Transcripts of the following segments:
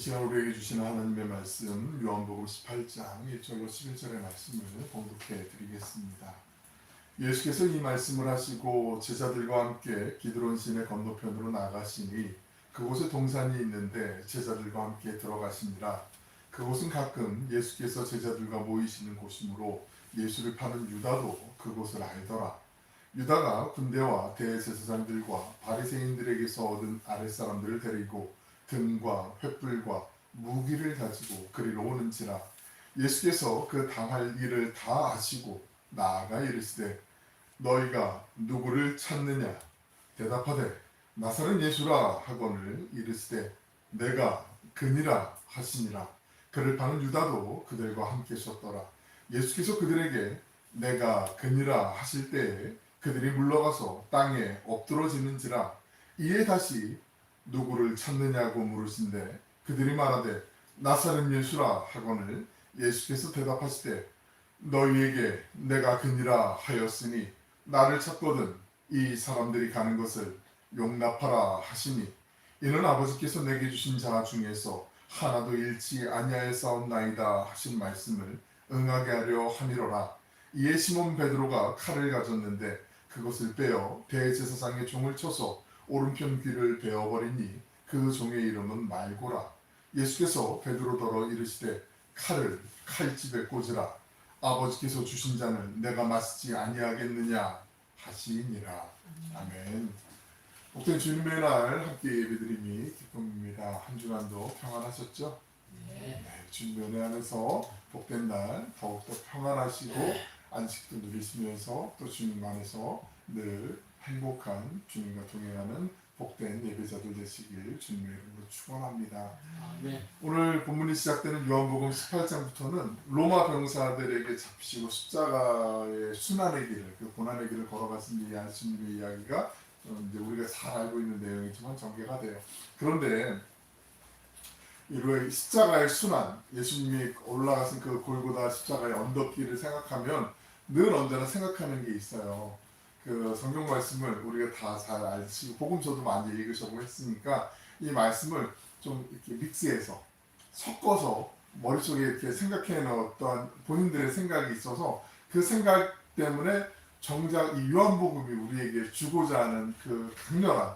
시간 우리에게 주시는 하나님의 말씀 요한복음 18장 1절로 11절의 말씀을 봉독해 드리겠습니다. 예수께서 이 말씀을 하시고 제자들과 함께 기드론 시내 건너편으로 나가시니 그곳에 동산이 있는데 제자들과 함께 들어가시니라. 그곳은 가끔 예수께서 제자들과 모이시는 곳이므로 예수를 파는 유다도 그곳을 알더라. 유다가 군대와 대제사장들과 바리새인들에게서 얻은 아랫사람들을 데리고 등과 횃불과 무기를 가지고 그리로 오는지라. 예수께서 그 당할 일을 다 아시고 나아가 이르시되 너희가 누구를 찾느냐 대답하되 나사렛 예수라 하거늘 이르시되 내가 그니라 하시니라. 그를 파는 유다도 그들과 함께 섰더라. 예수께서 그들에게 내가 그니라 하실 때에 그들이 물러가서 땅에 엎드러지는지라. 이에 다시 누구를 찾느냐고 물으신데 그들이 말하되 나사렛 예수라 하거늘 예수께서 대답하시되 너희에게 내가 그니라 하였으니 나를 찾거든 이 사람들이 가는 것을 용납하라 하시니 이는 아버지께서 내게 주신 자 중에서 하나도 잃지 아니하였사옵나이다 하신 말씀을 응하게 하려 함이로라. 이에 시몬 베드로가 칼을 가졌는데 그것을 빼어 대제사장의 종을 쳐서 오른편 귀를 베어버리니 그 종의 이름은 말고라. 예수께서 베드로더러 이르시되 칼을 칼집에 꽂으라. 아버지께서 주신 잔을 내가 마시지 아니하겠느냐 하시니라. 아멘. 복된 주님의 날 함께 예배드림이 기쁨입니다. 한 주간도 평안하셨죠? 네. 주님의 은혜 안에서 복된 날 더욱더 평안하시고 안식도 누리시면서 또 주님 안에서 늘 행복한 주님과 동행하는 복된 예배자들 되시길 주님의 이름으로 축원합니다. 오늘 본문이 시작되는 요한복음 18장부터는 로마 병사들에게 잡히시고 십자가의 순환의 길을, 그 고난의 길을 걸어가신 예수님의 이야기가 이제 우리가 잘 알고 있는 내용이지만 전개가 돼요. 그런데 이 십자가의 순환, 예수님이 올라가신 그 골고다 십자가의 언덕길을 생각하면 늘 언제나 생각하는 게 있어요. 그 성경 말씀을 우리가 다 잘 알시고 복음서도 많이 읽으셔보고 했으니까 이 말씀을 좀 이렇게 믹스해서 섞어서 머릿속에 이렇게 생각해놓은 어떠한 본인들의 생각이 있어서 그 생각 때문에 정작 이 요한복음이 우리에게 주고자 하는 그 강렬한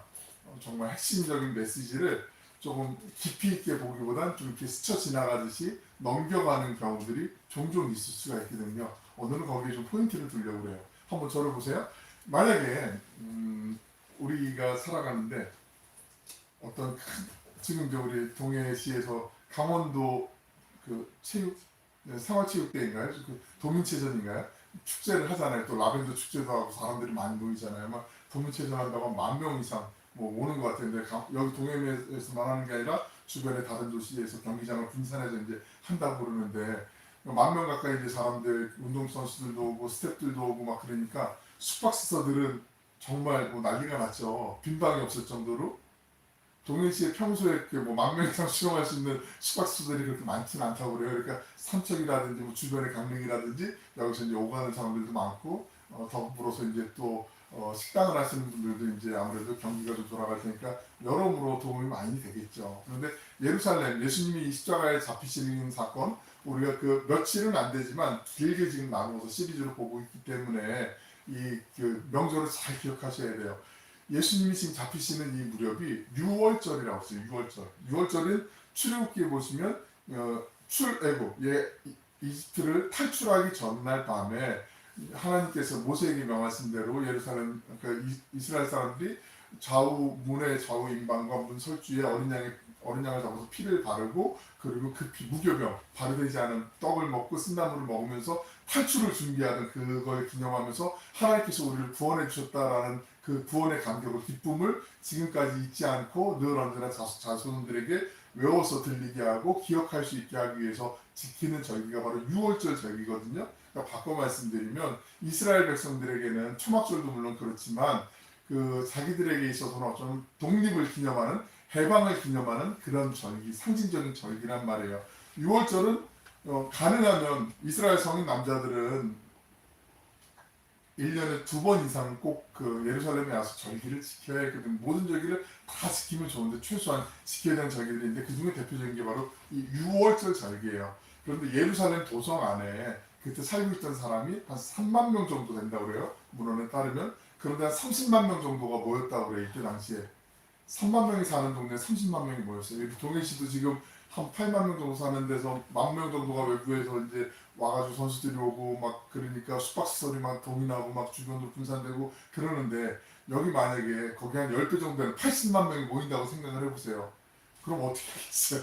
정말 핵심적인 메시지를 조금 깊이 있게 보기보단 좀 이렇게 스쳐 지나가듯이 넘겨가는 경우들이 종종 있을 수가 있거든요. 오늘은 거기에 좀 포인트를 두려고 해요. 한번 저를 보세요. 만약에 우리가 살아가는데 어떤 지금 우리 동해시에서 강원도 그 체육 생활체육대인가요? 그 도민체전인가요? 축제를 하잖아요. 또 라벤더 축제도 하고 사람들이 많이 모이잖아요. 막 도민체전 한다고 10,000명 이상 뭐 오는 것 같은데 여기 동해에서만 하는 게 아니라 주변의 다른 도시에서 경기장을 분산해서 이제 한다고 그러는데 10,000명 가까이 이제 사람들, 운동선수들도 오고 스태프들도 오고 막 그러니까 숙박시설들은 정말 뭐 난리가 났죠. 빈방이 없을 정도로. 동해시에 평소에 뭐 10,000명 이상 수용할 수 있는 숙박시설들이 그렇게 많지는 않다고 그래요. 그러니까 삼척이라든지 뭐 주변의 강릉이라든지 여기서 이제 오가는 사람들도 많고 더불어서 이제 또 식당을 하시는 분들도 이제 아무래도 경기가 좀 돌아갈 테니까 여러모로 도움이 많이 되겠죠. 그런데 예루살렘, 예수님이 이 십자가에 잡히시는 사건, 우리가 그 며칠은 안 되지만 길게 지금 나누어서 시리즈로 보고 있기 때문에 이 그 명절을 잘 기억하셔야 돼요. 예수님이 지금 잡히시는 이 무렵이 6월절이라고 했어요. 6월절. 6월절은 출애굽기에 보시면 출애굽, 이집트를 탈출하기 전날 밤에 하나님께서 모세에게 명하신 대로 예루살렘 이스라엘 사람들이 문의 좌우 임방과 문 설주에 어린 양을 잡아서 피를 바르고 그리고 그 피 무교병 발효되지 않은 떡을 먹고 쓴나물을 먹으면서 탈출을 준비하는 그걸 기념하면서 하나님께서 우리를 구원해 주셨다라는 그 구원의 감격과 기쁨을 지금까지 잊지 않고 늘 언제나 자손들에게 외워서 들리게 하고 기억할 수 있게 하기 위해서 지키는 절기가 바로 6월절 절기거든요. 그러니까 바꿔 말씀드리면 이스라엘 백성들에게는 초막절도 물론 그렇지만 그 자기들에게 있어서는 어쩌면 독립을 기념하는 해방을 기념하는 그런 절기, 상징적인 절기란 말이에요. 6월절은 가능하면 이스라엘 성인 남자들은 1년에 2번 이상은 꼭 그 예루살렘에 와서 절기를 지켜야 했거든. 모든 절기를 다 지키면 좋은데 최소한 지켜야 되는 절기들이 있는데 그 중에 대표적인 게 바로 이 6월절 절기예요. 그런데 예루살렘 도성 안에 그때 살고 있던 사람이 한 3만 명 정도 된다고 그래요. 문헌에 따르면. 그런데 한 30만 명 정도가 모였다고 그래요. 이때 당시에. 3만 명이 사는 동네에 30만 명이 모였어요. 여기 동해시도 지금 한 8만 명 정도 사는 데서 1만 명 정도가 외부에서 이제 와가지고 선수들이 오고 막 그러니까 숙박시설이 막 동이 나고 막 주변으로 분산되고 그러는데 여기 만약에 거기 한 10배 정도 되는 80만 명이 모인다고 생각을 해보세요. 그럼 어떻게 하겠어요?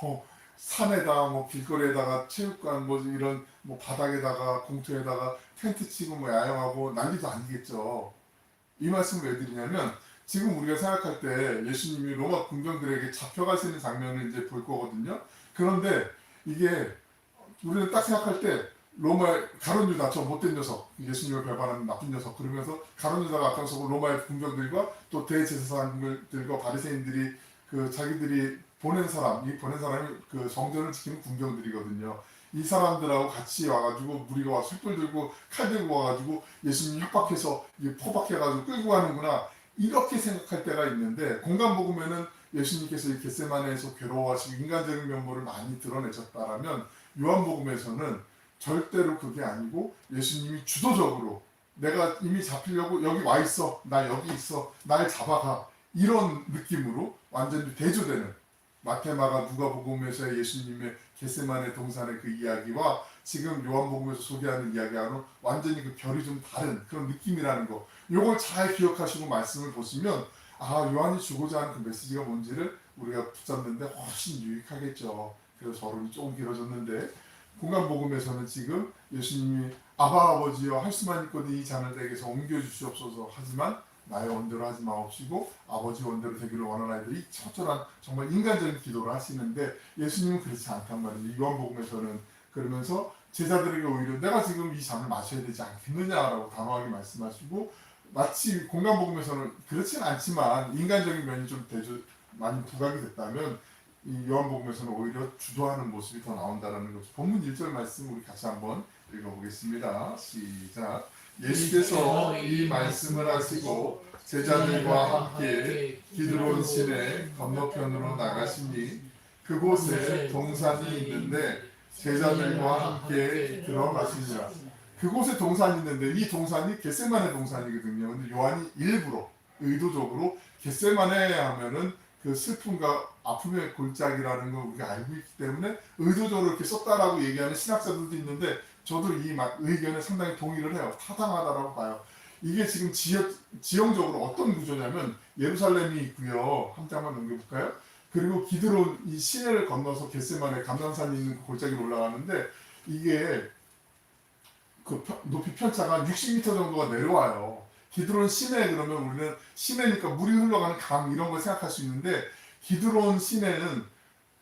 뭐 산에다 뭐 길거리에다가 체육관 뭐 이런 뭐 바닥에다가 공터에다가 텐트 치고 뭐 야영하고 난리도 아니겠죠. 이 말씀을 왜 드리냐면 지금 우리가 생각할 때 예수님이 로마 군병들에게 잡혀가시는 장면을 이제 볼 거거든요. 그런데 이게 우리는 딱 생각할 때 로마의 가룟 유다 저 못된 녀석 예수님을 배반하는 나쁜 녀석 그러면서 가룟 유다가 앞장서고 로마의 군병들과 또 대제사장들과 바리새인들이 그 자기들이 보낸 사람 이 보낸 사람이 그 성전을 지키는 군병들이거든요. 이 사람들하고 같이 와가지고 무리가 와서 횃불 들고 칼 들고 와가지고 예수님 협박해서 포박해가지고 끌고 가는구나 이렇게 생각할 때가 있는데 공간복음에는 예수님께서 이 겟세마네에서 괴로워하시고 인간적인 면모를 많이 드러내셨다라면 요한복음에서는 절대로 그게 아니고 예수님이 주도적으로 내가 이미 잡히려고 여기 와 있어 나 여기 있어 날 잡아가 이런 느낌으로 완전히 대조되는 마태, 마가, 누가복음에서의 예수님의 겟세마네 동산의 그 이야기와 지금 요한복음에서 소개하는 이야기와는 완전히 그 결이 좀 다른 그런 느낌이라는 거. 요걸 잘 기억하시고 말씀을 보시면 아 요한이 주고자 하는 그 메시지가 뭔지를 우리가 붙잡는데 훨씬 유익하겠죠. 그래서 서론이 조금 길어졌는데 공간복음에서는 지금 예수님이 아바 아버지여 할 수만 있거든 이 잔을 내게서 옮겨주시옵소서 하지만 나의 원대로 하지 마옵시고 아버지 원대로 되기를 원하나이다. 이 처절한 정말 인간적인 기도를 하시는데 예수님은 그렇지 않단 말이에요. 요한복음에서는 그러면서 제자들에게 오히려 내가 지금 이 잔을 마셔야 되지 않겠느냐라고 단호하게 말씀하시고 마치 공간복음에서는 그렇진 않지만 인간적인 면이 좀 많이 부각이 됐다면 이 요한복음에서는 오히려 주도하는 모습이 더 나온다는 것. 본문 1절 말씀 우리 같이 한번 읽어보겠습니다. 시작. 예수께서 이 말씀을 하시고 제자들과 함께 기드론 시내 건너편으로 나가시니 그곳에 동산이 있는데 제자들과 함께 들어가시니라. 그곳에 동산이 있는데 이 동산이 겟세마네 동산이거든요. 근데 요한이 일부러 의도적으로 겟세마네 하면은 그 슬픔과 아픔의 골짜기라는 걸 우리가 알고 있기 때문에 의도적으로 이렇게 썼다라고 얘기하는 신학자들도 있는데 저도 이 의견에 상당히 동의를 해요. 타당하다라고 봐요. 이게 지금 지형적으로 어떤 구조냐면 예루살렘이 있고요. 한 장만 넘겨볼까요? 그리고 기드론 이 시내를 건너서 겟세마네 감람산이 있는 그 골짜기로 올라가는데 이게 그 높이 편차가 60m 정도가 내려와요. 기드론 시내 그러면 우리는 시내니까 물이 흘러가는 강 이런 걸 생각할 수 있는데 기드론 시내는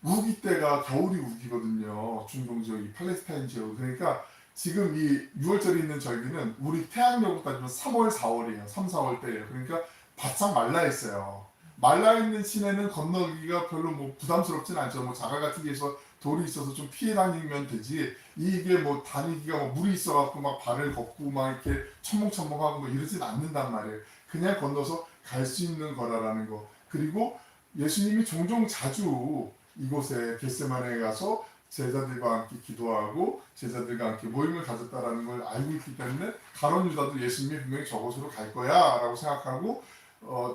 우기 때가 겨울이 우기거든요. 중동 지역이 팔레스타인 지역. 그러니까 지금 이 6월절에 있는 절기는 우리 태양력으로 따지면 3월, 4월이에요. 3, 4월 때예요. 그러니까 바짝 말라 있어요. 말라 있는 시내는 건너기가 별로 뭐 부담스럽진 않죠. 뭐 자갈 같은 게 있어 돌이 있어서 좀 피해 다니면 되지. 이게 뭐 다니기가 뭐 물이 있어갖고 막 발을 걷고 막 이렇게 첨벙첨벙하고 뭐 이러진 않는단 말이에요. 그냥 건너서 갈 수 있는 거라라는 거. 그리고 예수님이 종종 자주 이곳에 겟세마네에 가서 제자들과 함께 기도하고 제자들과 함께 모임을 가졌다라는 걸 알고 있기 때문에 가룟 유다도 예수님이 분명히 저곳으로 갈 거야라고 생각하고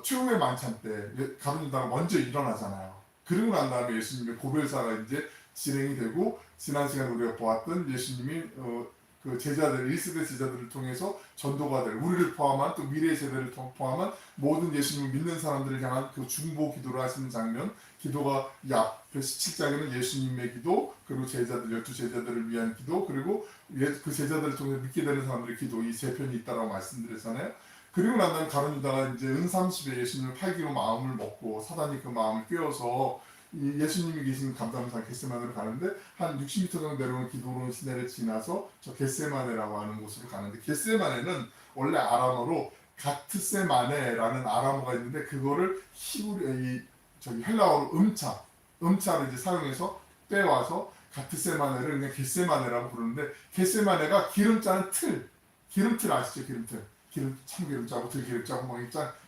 최후의 만찬 때 가룟 유다가 먼저 일어나잖아요. 그러고 난 다음에 예수님의 고별사가 이제 진행이 되고 지난 시간 우리가 보았던 예수님이 그 제자들 1세대 제자들을 통해서 전도가 될 우리를 포함한 또 미래의 세대를 포함한 모든 예수님을 믿는 사람들을 향한 그 중보 기도를 하시는 장면 기도가 이 앞에 17장에는 예수님의 기도 그리고 제자들 12제자들을 위한 기도 그리고 그 제자들을 통해서 믿게 되는 사람들의 기도 이 세 편이 있다고 말씀드렸잖아요. 그리고 난 다음에 가룟 유다가 이제 은30에 예수님을 팔기로 마음을 먹고 사단이 그 마음을 꿰어서 이 예수님이 계신 감람산 겟세마네로 가는데 한 60m 정도 내려오는 기드론 시내를 지나서 저 겟세마네라고 하는 곳으로 가는데 겟세마네는 원래 아람어로 가트세마네라는 아람어가 있는데 그거를 헬라어로 음자를 이제 사용해서 빼와서 가트세마네를 그냥 겟세마네라고 부르는데 겟세마네가 기름자는 틀 기름틀 아시죠? 기름틀. 참기름 짜고 들기름 짜고 뭐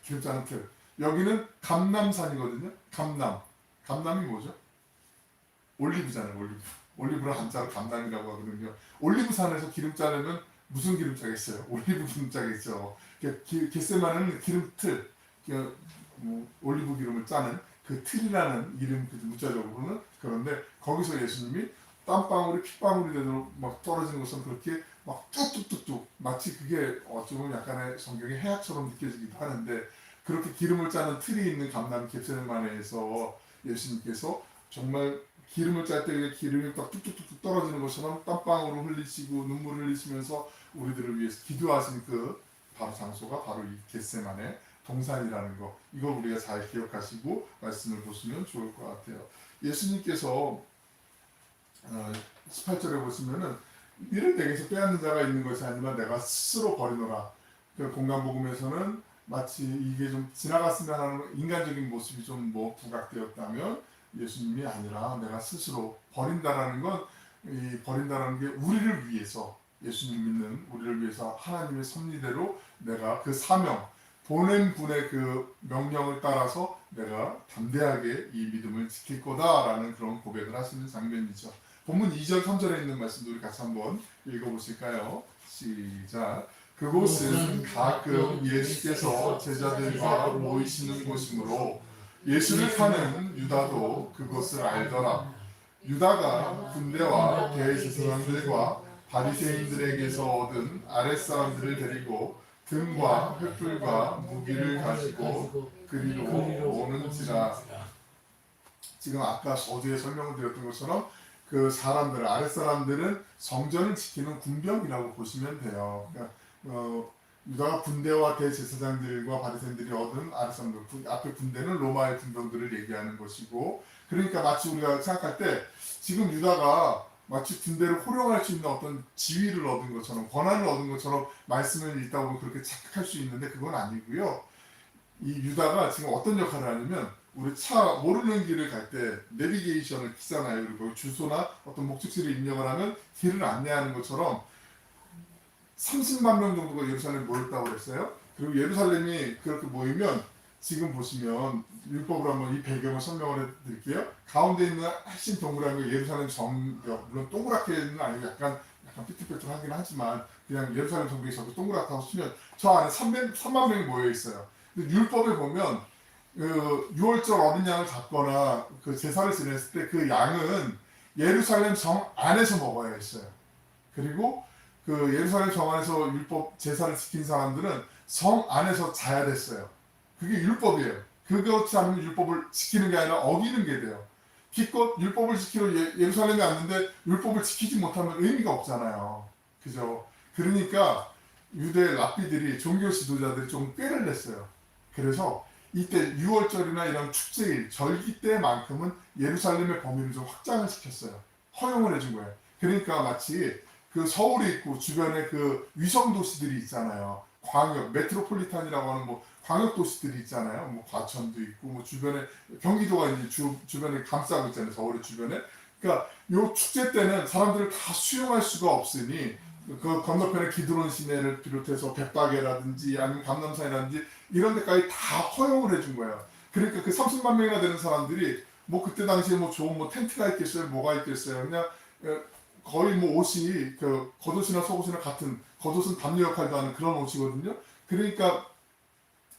기름 짜는 틀. 여기는 감남산이거든요. 감남이 뭐죠? 올리브잖아요. 올리브를 한자로 감남이라고 하거든요. 올리브산에서 기름 짜려면 무슨 기름 짜겠어요? 올리브 기름 짜겠죠. 겟세마네는 기름틀, 올리브 기름을 짜는 그 틀이라는 이름 문자적으로는. 그런데 거기서 예수님이 땀방울이 핏방울이 되도록 막 떨어지는 것은 그렇게 막 뚝뚝뚝뚝, 마치 그게 어쩌면 약간의 성경의 해악처럼 느껴지기도 하는데, 그렇게 기름을 짜는 틀이 있는 감람 겟세마네에서 예수님께서 정말 기름을 짤 때 기름이 딱 뚝뚝뚝 떨어지는 것처럼 땀방울을 흘리시고 눈물을 흘리시면서 우리들을 위해서 기도하신 그 바로 장소가 바로 이 겟세마네 동산이라는 거, 이걸 우리가 잘 기억하시고 말씀을 보시면 좋을 것 같아요. 예수님께서 18절에 보시면은 이를 내게서 빼앗는 자가 있는 것이 아니라 내가 스스로 버리노라. 그 공간복음에서는 마치 이게 좀 지나갔으면 하는 인간적인 모습이 좀 뭐 부각되었다면, 예수님이 아니라 내가 스스로 버린다라는 건, 이 버린다라는 게 우리를 위해서, 예수님 믿는 우리를 위해서 하나님의 섭리대로 내가 그 사명, 보낸 분의 그 명령을 따라서 내가 담대하게 이 믿음을 지킬 거다라는 그런 고백을 하시는 장면이죠. 본문 2절 3절에 있는 말씀도 우리 같이 한번 읽어보실까요? 시작. 그곳은 가끔 예수께서 제자들과 모이시는 곳이므로 예수를 파는 유다도 그것을 알더라. 유다가 군대와 대제사장들과 바리새인들에게서 얻은 아랫사람들을 데리고 등과 횃불과 무기를 가지고 그리로 오는지라. 지금 아까 어제에 설명을 드렸던 것처럼 그 사람들, 아랫사람들은 성전을 지키는 군병이라고 보시면 돼요. 그러니까 유다가 군대와 대제사장들과 바리새인들이 얻은 아랫사람들, 앞에 군대는 로마의 군병들을 얘기하는 것이고, 그러니까 마치 우리가 생각할 때 지금 유다가 마치 군대를 호령할 수 있는 어떤 지위를 얻은 것처럼, 권한을 얻은 것처럼 말씀을 읽다 보면 그렇게 착각할 수 있는데 그건 아니고요. 이 유다가 지금 어떤 역할을 하냐면, 우리 차 모르는 길을 갈 때 내비게이션을 키잖아요. 그리고 주소나 어떤 목적지를 입력을 하면 길을 안내하는 것처럼 30만 명 정도가 예루살렘에 모였다고 그랬어요. 그리고 예루살렘이 그렇게 모이면, 지금 보시면 율법으로 한번 이 배경을 설명을 해드릴게요. 가운데 있는 핵심 동그라미가 예루살렘 정벽, 물론 동그랗게는 아니고 약간 삐뚤빼뚤하긴 하지만 그냥 예루살렘 정벽이 저렇게 동그랗다고 치면 저 안에 3만 명이 모여 있어요. 근데 율법에 보면 그 6월절 어린 양을 잡거나 그 제사를 지냈을 때 그 양은 예루살렘 정 안에서 먹어야 했어요. 그리고 그 예루살렘 정 안에서 율법 제사를 지킨 사람들은 성 안에서 자야 됐어요. 그게 율법이에요. 그렇지 않으면 율법을 지키는 게 아니라 어기는 게 돼요. 기껏 율법을 지키러 예루살렘에 왔는데 율법을 지키지 못하면 의미가 없잖아요. 그죠? 그러니까 유대 랍비들이, 종교 지도자들이 좀 꾀를 냈어요. 그래서 이때 6월절이나 이런 축제일, 절기 때만큼은 예루살렘의 범위를 좀 확장을 시켰어요. 허용을 해준 거예요. 그러니까 마치 그 서울이 있고 주변에 그 위성 도시들이 있잖아요. 광역, 메트로폴리탄이라고 하는 뭐 광역 도시들이 있잖아요. 뭐 과천도 있고, 뭐 주변에 경기도가 이제 주변에 감싸고 있잖아요. 서울의 주변에. 그러니까 요 축제 때는 사람들을 다 수용할 수가 없으니 그 건너편에 기드론 시내를 비롯해서 백박에라든지 아니면 감남산이라든지 이런 데까지 다 허용을 해준 거예요. 그러니까 그 30만 명이나 되는 사람들이 뭐 그때 당시에 뭐 좋은 뭐 텐트가 있겠어요, 뭐가 있겠어요. 그냥 거의 뭐 옷이 그 겉옷이나 속옷이나 같은, 겉옷은 담요 역할도 하는 그런 옷이거든요. 그러니까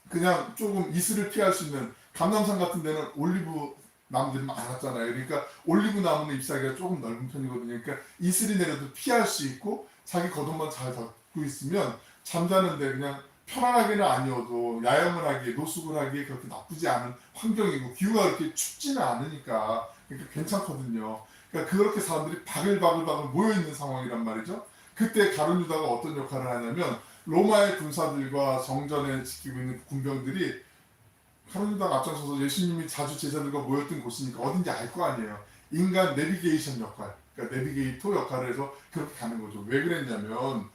그냥 조금 이슬을 피할 수 있는, 감남산 같은 데는 올리브 나무들이 많았잖아요. 그러니까 올리브 나무는 잎사귀가 조금 넓은 편이거든요. 그러니까 이슬이 내려도 피할 수 있고 자기 겉옷만 잘 덮고 있으면 잠자는데 그냥 편안하게는 아니어도 야영을 하기에, 노숙을 하기에 그렇게 나쁘지 않은 환경이고, 기후가 그렇게 춥지는 않으니까 그러니까 괜찮거든요. 그러니까 그렇게 사람들이 바글바글 모여있는 상황이란 말이죠. 그때 가룟 유다가 어떤 역할을 하냐면, 로마의 군사들과 정전에 지키고 있는 군병들이 가룟 유다가 앞장서서 예수님이 자주 제자들과 모였던 곳이니까 어딘지 알 거 아니에요. 인간 내비게이션 역할, 그러니까 내비게이터 역할을 해서 그렇게 가는 거죠. 왜 그랬냐면,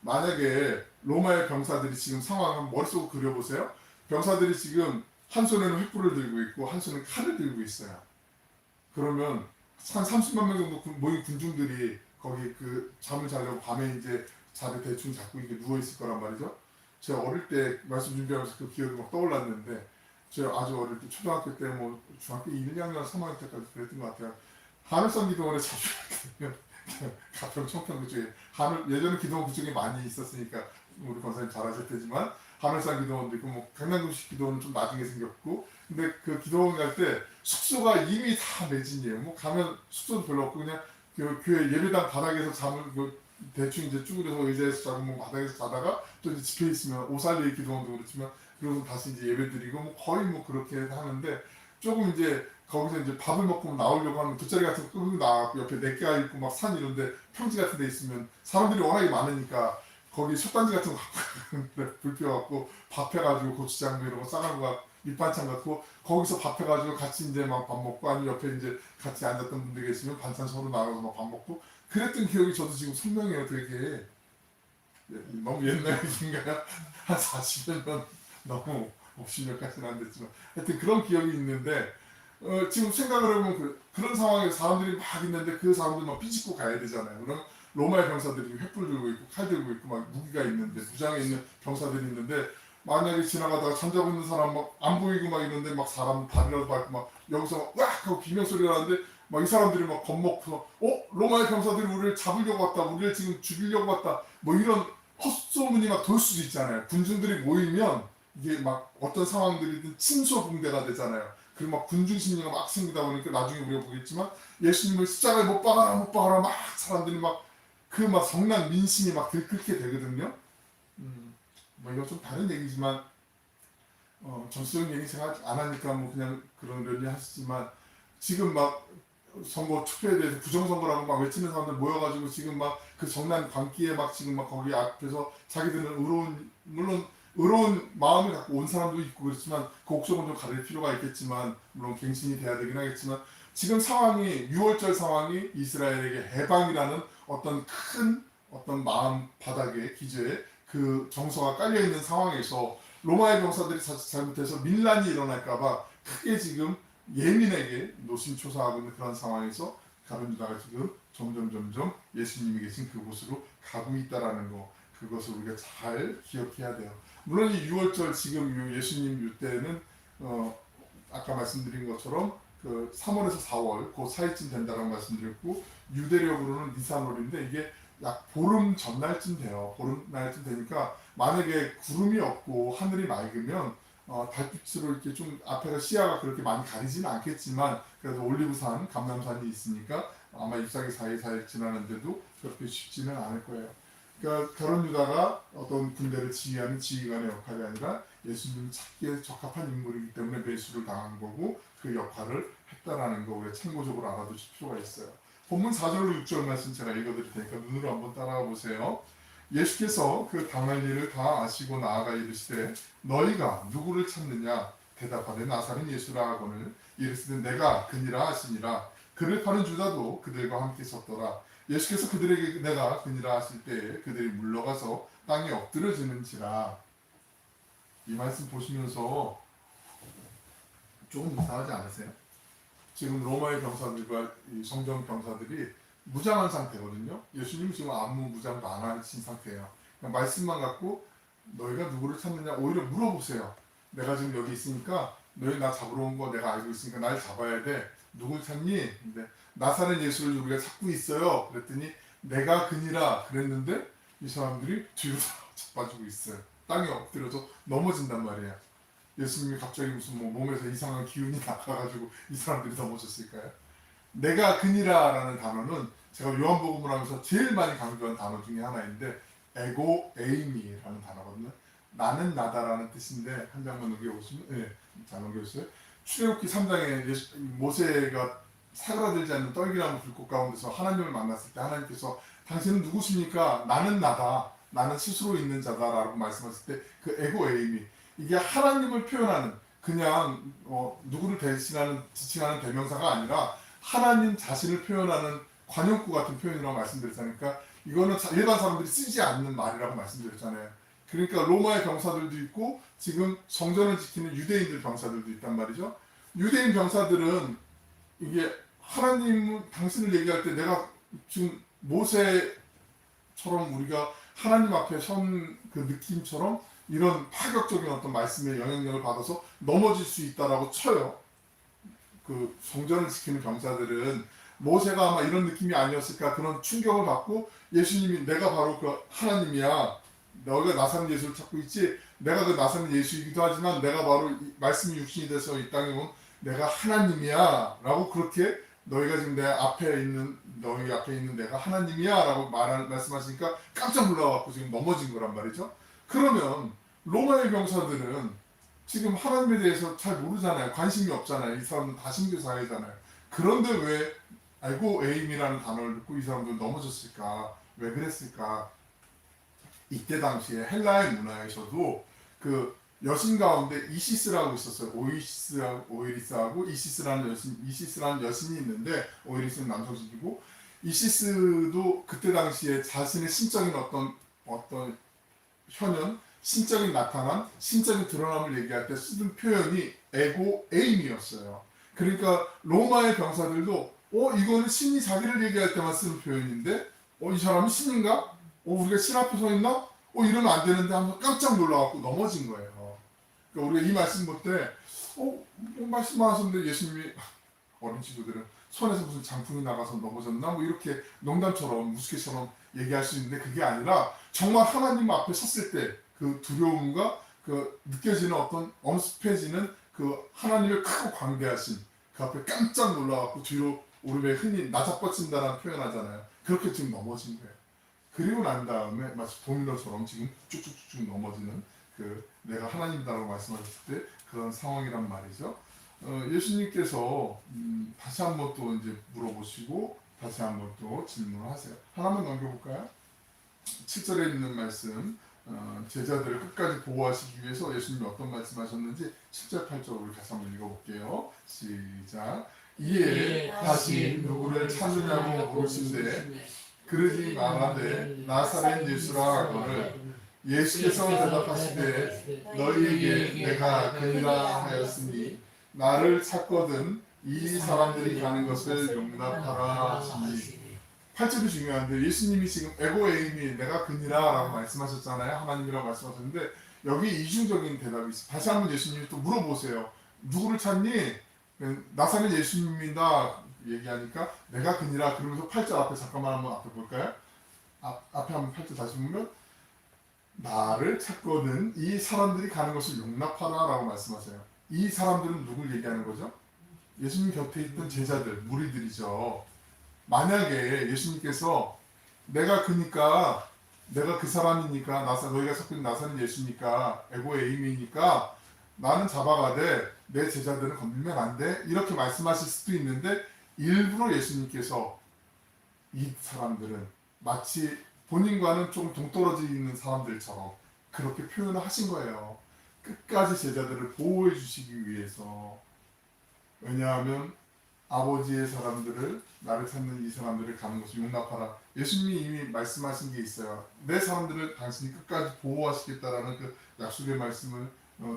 만약에 로마의 병사들이 지금 상황을 머릿속으로 그려보세요. 병사들이 지금 한 손에는 횃불을 들고 있고 한 손에는 칼을 들고 있어요. 그러면 한 30만 명 정도 모인 군중들이 거기 그 잠을 자려고 밤에 이제 자리 대충 잡고 이렇게 누워 있을 거란 말이죠. 제가 어릴 때 말씀 준비하면서 그 기억이 막 떠올랐는데, 제가 아주 어릴 때 초등학교 때 뭐 중학교 1, 2학년, 3학년 때까지 그랬던 것 같아요. 하늘산 기도원에 자주 가평 청평 그쪽에 예전에 기도원 그쪽에 많이 있었으니까 우리 권사님 잘 아실 테지만 하늘산 기도원도 있고 뭐 강남구식 기도원은 좀 나중에 생겼고, 근데 그 기도원 갈 때 숙소가 이미 다 매진이에요. 뭐 가면 숙소도 별로 없고 그냥 그 교회 예배당 바닥에서 잠을 대충 이제 쭈그려서 의자에서 자고 뭐 바닥에서 자다가 또 이제 집에 있으면 오살리 기도원도 그렇지만 그러고 다시 이제 예배 드리고 뭐 거의 뭐 그렇게 하는데, 조금 이제 거기서 이제 밥을 먹고 나오려고 하면 돗자리 같은 거 끌고 나왔고 옆에 냇가 있고 막 산 이런데 평지 같은 데 있으면 사람들이 워낙에 많으니까 거기 솥단지 같은 거 갖고 불 피워갖고 밥 해가지고 고추장 뭐 이런 거 싸가지고 밑반찬 갖고 거기서 밥 해가지고 같이 이제 막 밥 먹고, 아니면 옆에 이제 같이 앉았던 분들 계시면 반찬 서로 나눠서 막 밥 먹고 그랬던 기억이 저도 지금 선명해요. 되게 너무 옛날 얘기인가요? 한 40여 년, 너무 50년까지는 안 됐지만 하여튼 그런 기억이 있는데, 지금 생각을 해보면 그런 상황에서 사람들이 막 있는데 그 사람들 막 삐짓고 가야 되잖아요. 그럼 로마의 병사들이 횃불 들고 있고 칼 들고 있고 막 무기가 있는데 무장에 있는 병사들이 있는데, 만약에 지나가다가 잠자고 있는 사람 막 안 보이고 막 있는데 막 사람 다리라도 밟고 막 여기서 막 으악 하고 비명 소리가 나는데 막 이 사람들이 막 겁먹고 로마의 병사들이 우리를 잡으려고 왔다, 우리를 지금 죽이려고 왔다, 뭐 이런 헛소문이 막 돌 수도 있잖아요. 군중들이 모이면 이게 막 어떤 상황들이든 침소붕대가 되잖아요. 그리고 막 군중 심리가 막 생기다 보니까 나중에 우리가 보겠지만 예수님을 십자가에 못 박아라 못 박아라 막 사람들이 막 그 막 성난 민심이 막 들끓게 되거든요. 뭐 이건 좀 다른 얘기지만 전수적인 얘기 제가 안 하니까 뭐 그냥 그런 런리 하시지만, 지금 막 선거 투표에 대해서 부정선거라고 막 외치는 사람들 모여가지고 지금 막 그 정난 광기에 막 지금 막 거기 앞에서 자기들은 물론 의로운 마음을 갖고 온 사람도 있고 그렇지만 그 옥석은 좀 가릴 필요가 있겠지만, 물론 갱신이 돼야 되긴 하겠지만, 지금 상황이 6월절 상황이 이스라엘에게 해방이라는 어떤 마음 바닥에 기저에 그 정서가 깔려 있는 상황에서 로마의 병사들이 잘못해서 밀란이 일어날까봐 크게 지금 예민하게 노심초사하고 있는 그런 상황에서 가룟 유다가 지금 점점 예수님이 계신 그곳으로 가고 있다라는 거, 그것을 우리가 잘 기억해야 돼요. 물론 이 6월절 지금 예수님 이때는 아까 말씀드린 것처럼 그 3월에서 4월 그 사이쯤 된다고 말씀드렸고, 유대력으로는 니산월인데 이게 약 보름 전날쯤 돼요. 보름 날쯤 되니까 만약에 구름이 없고 하늘이 맑으면 달빛으로 이렇게 좀 앞에가 시야가 그렇게 많이 가리지는 않겠지만, 그래도 올리브산, 감람산이 있으니까 아마 잎사귀 사이사이 지나는데도 그렇게 쉽지는 않을 거예요. 그러니까 가룟 유다가 어떤 군대를 지휘하는 지휘관의 역할이 아니라 예수님 찾기에 적합한 인물이기 때문에 매수를 당한 거고, 그 역할을 했다라는 거 우리가 참고적으로 알아두실 필요가 있어요. 본문 4절로 6절 말씀 제가 읽어드릴 테니까 눈으로 한번 따라가 보세요. 예수께서 그 당할 일을 다 아시고 나아가 이르시되 너희가 누구를 찾느냐 대답하되 나사렛 예수라 하거늘 이르시되 내가 그니라 하시니라. 그를 파는 유다도 그들과 함께 섰더라. 예수께서 그들에게 내가 그니라 하실 때에 그들이 물러가서 땅에 엎드려지는지라. 이 말씀 보시면서 조금 이상하지 않으세요? 지금 로마의 병사들과 이 성전 병사들이 무장한 상태거든요. 예수님이 지금 아무 무장도 안 하신 상태예요. 그냥 말씀만 갖고 너희가 누구를 찾느냐 오히려 물어보세요. 내가 지금 여기 있으니까 너희 나 잡으러 온 거 내가 알고 있으니까 날 잡아야 돼. 누굴 찾니? 근데 나사렛 예수를 우리가 찾고 있어요. 그랬더니 내가 그니라 그랬는데 이 사람들이 뒤로 자빠지고 있어요. 땅에 엎드려서 넘어진단 말이에요. 예수님이 갑자기 무슨 뭐 몸에서 이상한 기운이 나가가지고 이 사람들이 넘어졌을까요? 내가 그니라라는 단어는 제가 요한복음을 하면서 제일 많이 강조한 단어 중에 하나인데 에고 에이미라는 단어거든요. 나는 나다라는 뜻인데 한 장만 넘겨보시면 잘 넘겨주세요. 출애굽기 3장에 모세가 사그라들지 않는 떨기나무 불꽃 가운데서 하나님을 만났을 때 하나님께서 당신은 누구십니까? 나는 나다. 나는 스스로 있는 자다라고 말씀하실 때 그 에고 에이미, 이게 하나님을 표현하는 그냥 누구를 대신하는 지칭하는 대명사가 아니라 하나님 자신을 표현하는 관용구 같은 표현이라고 말씀드렸잖아요. 그러니까 이거는 일반 사람들이 쓰지 않는 말이라고 말씀드렸잖아요. 그러니까 로마의 병사들도 있고 지금 성전을 지키는 유대인들 병사들도 있단 말이죠. 유대인 병사들은 이게 하나님 당신을 얘기할 때 내가 지금 모세처럼 우리가 하나님 앞에 선 그 느낌처럼 이런 파격적인 어떤 말씀의 영향력을 받아서 넘어질 수 있다라고 쳐요. 그 성전을 지키는 병사들은 모세가 아마 이런 느낌이 아니었을까 그런 충격을 받고 예수님이 내가 바로 그 하나님이야. 너가 나사렛 예수를 찾고 있지. 내가 그 나사렛 예수이기도 하지만 내가 바로 말씀이 육신이 돼서 이 땅에 온 내가 하나님이야 라고 그렇게 너희가 지금 내 앞에 있는 너희 앞에 있는 내가 하나님이야 라고 말씀하시니까 깜짝 놀라갖고 지금 넘어진 거란 말이죠. 그러면 로마의 병사들은 지금 하나님에 대해서 잘 모르잖아요. 관심이 없잖아요. 이 사람은 다 신교 사회잖아요. 그런데 왜 알고 에임이라는 단어를 듣고 이 사람들 넘어졌을까? 왜 그랬을까? 이때 당시에 헬라의 문화에서도 그 여신 가운데 이시스라고 있었어요. 오이리스하고 이시스라는 여신이 있는데 오이리스는 남성식이고 이시스도 그때 당시에 자신의 신적인 어떤 현현, 신적인 나타남, 신적인 드러남을 얘기할 때 쓰던 표현이 에고 에임이었어요. 그러니까 로마의 병사들도 이거는 신이 자기를 얘기할 때만 쓰는 표현인데 이 사람이 신인가? 우리가 신 앞에 서 있나? 이러면 안 되는데 하면서 깜짝 놀라갖고 넘어진 거예요. 그러니까 우리가 이 말씀 볼 때 말씀하셨는데 예수님이 어린 친구들은 손에서 무슨 장풍이 나가서 넘어졌나? 이렇게 농담처럼 무스케처럼 얘기할 수 있는데 그게 아니라 정말 하나님 앞에 섰을 때 그 두려움과 그 느껴지는 어떤 엄습해지는 그 하나님의 크고 광대하신 그 앞에 깜짝 놀라갖고 뒤로 우리 흔히 나자뻗친다라는 표현하잖아요. 그렇게 지금 넘어진 거예요. 그리고 난 다음에 마치 도미노처럼 지금 쭉쭉쭉 넘어지는 그 내가 하나님이다라고 말씀하셨을 때 그런 상황이란 말이죠. 예수님께서 다시 한번 또 이제 물어보시고 다시 한번 또 질문을 하세요. 하나만 넘겨볼까요? 7절에 있는 말씀 제자들을 끝까지 보호하시기 위해서 예수님이 어떤 말씀하셨는지 7절 8절 우리 같이 한번 읽어볼게요. 시작. 이에 다시 누구를 찾느냐고 물으신데 그러지 말하되 나사렛 예수라 하거늘 예수께서 대답하시되 너희에게 내가 그니라 하였으니 나를 찾거든 이 사람들이 가는 것을 용납하라 하시니 8절이 중요한데 예수님이 지금 에고에임이 내가 그니라 라고 말씀하셨잖아요. 하나님이라고 말씀하셨는데 여기 이중적인 대답이 있어요. 다시 한번 예수님이 또 물어보세요. 누구를 찾니? 나사렛 예수님이다 얘기하니까 내가 그니라 그러면서 8절 앞에 잠깐만 한번 앞에 볼까요? 앞에 한번 8절 다시 보면 나를 찾거든 이 사람들이 가는 것을 용납하라 라고 말씀하세요. 이 사람들은 누굴 얘기하는 거죠? 예수님 곁에 있던 제자들, 무리들이죠. 만약에 예수님께서 내가 그 사람이니까 너희가 찾고 있는 나사렛 예수니까 에고에임이니까 나는 잡아가되 내 제자들은 건들면 안 돼 이렇게 말씀하실 수도 있는데 일부러 예수님께서 이 사람들은 마치 본인과는 좀 동떨어져 있는 사람들처럼 그렇게 표현을 하신 거예요. 끝까지 제자들을 보호해 주시기 위해서. 왜냐하면 아버지의 사람들을 나를 찾는 이 사람들을 가는 것을 용납하라. 예수님이 이미 말씀하신 게 있어요. 내 사람들을 당신이 끝까지 보호하시겠다라는 그 약속의 말씀을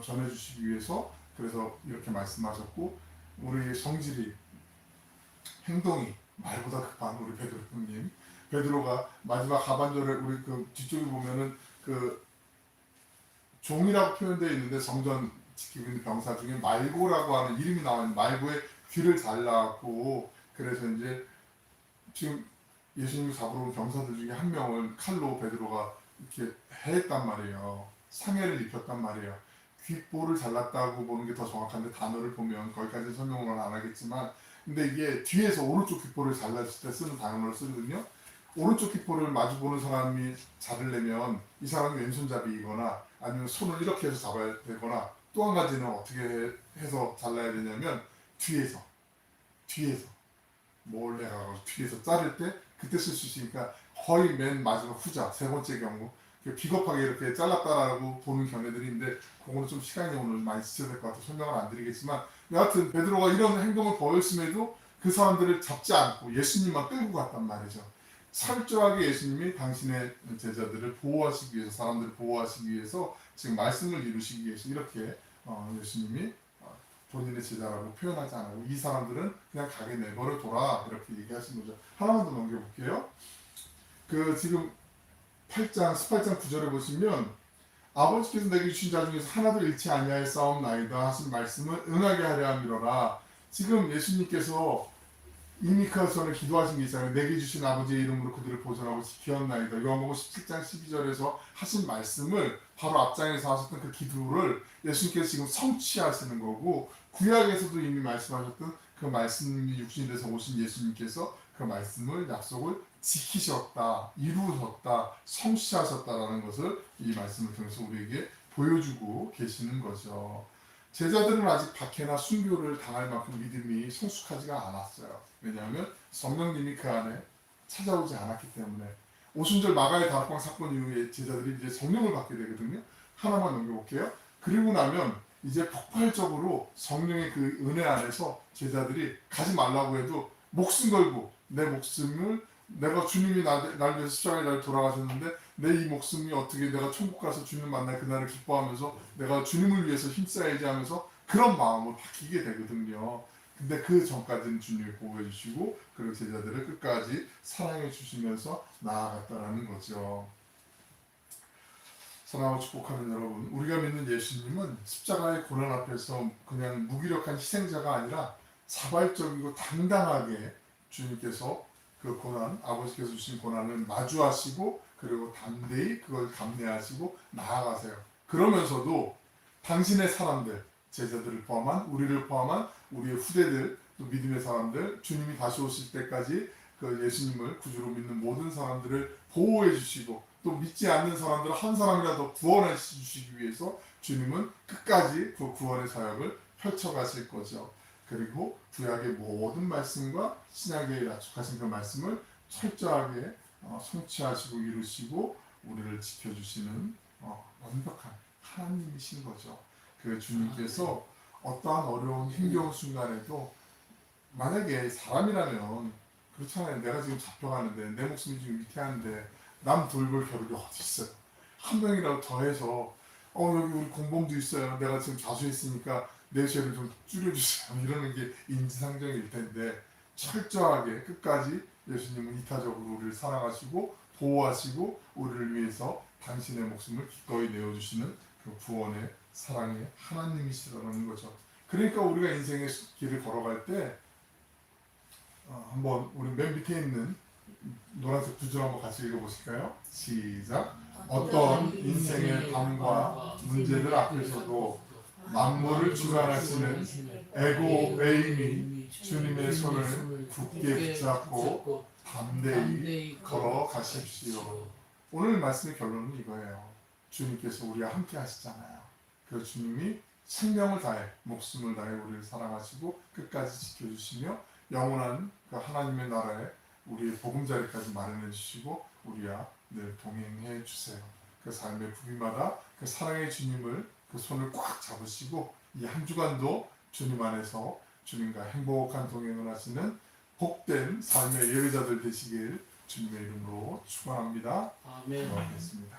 전해주시기 위해서 그래서 이렇게 말씀하셨고 우리의 성질이 행동이 말보다 급한 우리 베드로님 베드로가 마지막 하반절에 우리 그 뒤쪽에 보면은 그 종이라고 표현되어 있는데 성전 지키고 있는 병사 중에 말고라고 하는 이름이 나와요. 말고의 귀를 잘라갖고 그래서 이제 지금 예수님을 잡으러 온 병사들 중에 한 명을 칼로 베드로가 이렇게 해했단 말이에요. 상해를 입혔단 말이에요. 귓볼을 잘랐다고 보는 게 더 정확한데 단어를 보면 거기까지 설명을 안 하겠지만 근데 이게 뒤에서 오른쪽 귓볼을 잘랐을 때 쓰는 단어를 쓰거든요. 오른쪽 귓볼을 마주보는 사람이 자르려면 이 사람이 왼손잡이거나 아니면 손을 이렇게 해서 잡아야 되거나 또 한 가지는 어떻게 해서 잘라야 되냐면 뒤에서 몰래 가서 뒤에서 자를 때 그때 쓸 수 있으니까 거의 맨 마지막 후자 세 번째 경우 비겁하게 이렇게 잘랐다라고 보는 견해들인데 그거는 좀 시간이 오늘 많이 지쳐야 될 것 같아서 설명을 안 드리겠지만 여하튼 베드로가 이런 행동을 보였음에도 그 사람들을 잡지 않고 예수님만 끌고 갔단 말이죠. 철저하게 예수님이 당신의 제자들을 보호하시기 위해서 사람들을 보호하시기 위해서 지금 말씀을 이루시기 위해서 이렇게 예수님이 본인의 제자라고 표현하지 않고 이 사람들은 그냥 가게 내버려 둬라 이렇게 얘기하신 거죠. 하나만 더 넘겨볼게요. 그 지금 8장 18장 9절에 보시면 아버지께서 내게 주신 자 중에서 하나도 잃지 아니하여 싸움나이다 하신 말씀을 응하게 하려 함이로라. 지금 예수님께서 이미 그 전에 기도하신 게 있잖아요. 내게 주신 아버지의 이름으로 그들을 보존하고 지키었나이다. 요한복음 17장 12절에서 하신 말씀을 바로 앞장에서 하셨던 그 기도를 예수님께서 지금 성취하시는 거고, 구약에서도 이미 말씀하셨던 그 말씀이 육신이 돼서 오신 예수님께서 그 말씀을 약속을 지키셨다, 이루셨다, 성취하셨다라는 것을 이 말씀을 통해서 우리에게 보여주고 계시는 거죠. 제자들은 아직 박해나 순교를 당할 만큼 믿음이 성숙하지가 않았어요. 왜냐하면 성령님이 그 안에 찾아오지 않았기 때문에. 오순절 마가의 다락방 사건 이후에 제자들이 이제 성령을 받게 되거든요. 하나만 넘겨볼게요. 그리고 나면 이제 폭발적으로 성령의 그 은혜 안에서 제자들이 가지 말라고 해도 목숨 걸고 내 목숨을 내가 주님이 날 위해서 십자가에 날 돌아가셨는데 내 이 목숨이 어떻게 내가 천국 가서 주님 만날 그날을 기뻐하면서 내가 주님을 위해서 힘써야지 하면서 그런 마음으로 바뀌게 되거든요. 근데 그 전까지는 주님이 보호해 주시고 그리고 제자들을 끝까지 사랑해 주시면서 나아갔다라는 거죠. 사랑하고 축복하는 여러분, 우리가 믿는 예수님은 십자가의 고난 앞에서 그냥 무기력한 희생자가 아니라 자발적이고 당당하게 주님께서 그 고난, 아버지께서 주신 고난을 마주하시고 그리고 담대히 그걸 감내하시고 나아가세요. 그러면서도 당신의 사람들, 제자들을 포함한 우리를 포함한 우리의 후대들, 또 믿음의 사람들, 주님이 다시 오실 때까지 그 예수님을 구주로 믿는 모든 사람들을 보호해 주시고 또 믿지 않는 사람들을 한 사람이라도 구원해 주시기 위해서 주님은 끝까지 그 구원의 사역을 펼쳐가실 거죠. 그리고 구약의 모든 말씀과 신약에 약속하신 그 말씀을 철저하게 성취하시고 이루시고 우리를 지켜주시는 완벽한 하나님이신 거죠. 그 주님께서 어떠한 어려운 힘겨운 순간에도 만약에 사람이라면 그렇잖아요. 내가 지금 잡혀가는데 내 목숨이 지금 위태한데 남 돌볼 겨를이 어디 있어요. 한 명이라도 더해서 여기 우리 공범도 있어요. 내가 지금 자수했으니까 내 죄를 좀 줄여주세요. 이러는 게 인지상정일 텐데 철저하게 끝까지 예수님은 이타적으로 우리를 사랑하시고 보호하시고 우리를 위해서 당신의 목숨을 기꺼이 내어주시는 그 구원의 사랑의 하나님이시라는 거죠. 그러니까 우리가 인생의 길을 걸어갈 때 한번 우리 맨 밑에 있는 노란색 두 줄 한번 같이 읽어보실까요? 시작. 어떤 인생의 담과 문제들 앞에서도 만물을 주관하시는 에고 에임이 주님의 손을 굳게 붙잡고 담대히 걸어가십시오. 오늘 말씀의 결론은 이거예요. 주님께서 우리와 함께 하시잖아요. 그 주님이 생명을 다해 목숨을 다해 우리를 사랑하시고 끝까지 지켜주시며 영원한 그 하나님의 나라에 우리의 보금자리까지 마련해 주시고 우리와 늘 동행해 주세요. 그 삶의 부비마다 그 사랑의 주님을 그 손을 꽉 잡으시고 이 한 주간도 주님 안에서 주님과 행복한 동행을 하시는 복된 삶의 예배자들 되시길 주님의 이름으로 축원합니다. 아멘. 기도하겠습니다.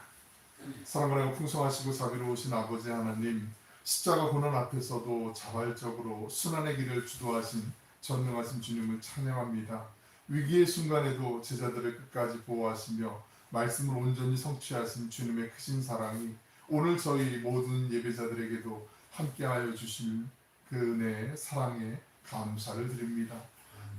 사랑하고 풍성하시고 자비로우신 아버지 하나님, 십자가 고난 앞에서도 자발적으로 순환의 길을 주도하신 전능하신 주님을 찬양합니다. 위기의 순간에도 제자들을 끝까지 보호하시며 말씀을 온전히 성취하신 주님의 크신 사랑이 오늘 저희 모든 예배자들에게도 함께하여 주신 그 은혜의 사랑에 감사를 드립니다.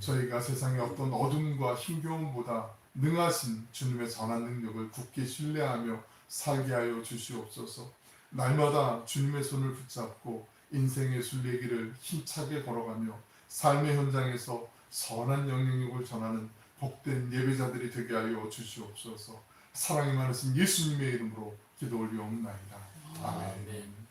저희가 세상의 어떤 어둠과 힘겨움보다 능하신 주님의 전한 능력을 굳게 신뢰하며 살게 하여 주시옵소서. 날마다 주님의 손을 붙잡고 인생의 순례길을 힘차게 걸어가며 삶의 현장에서 선한 영향력을 전하는 복된 예배자들이 되게 하여 주시옵소서. 사랑이 많으신 예수님의 이름으로 기도 올리옵나이다. 아멘.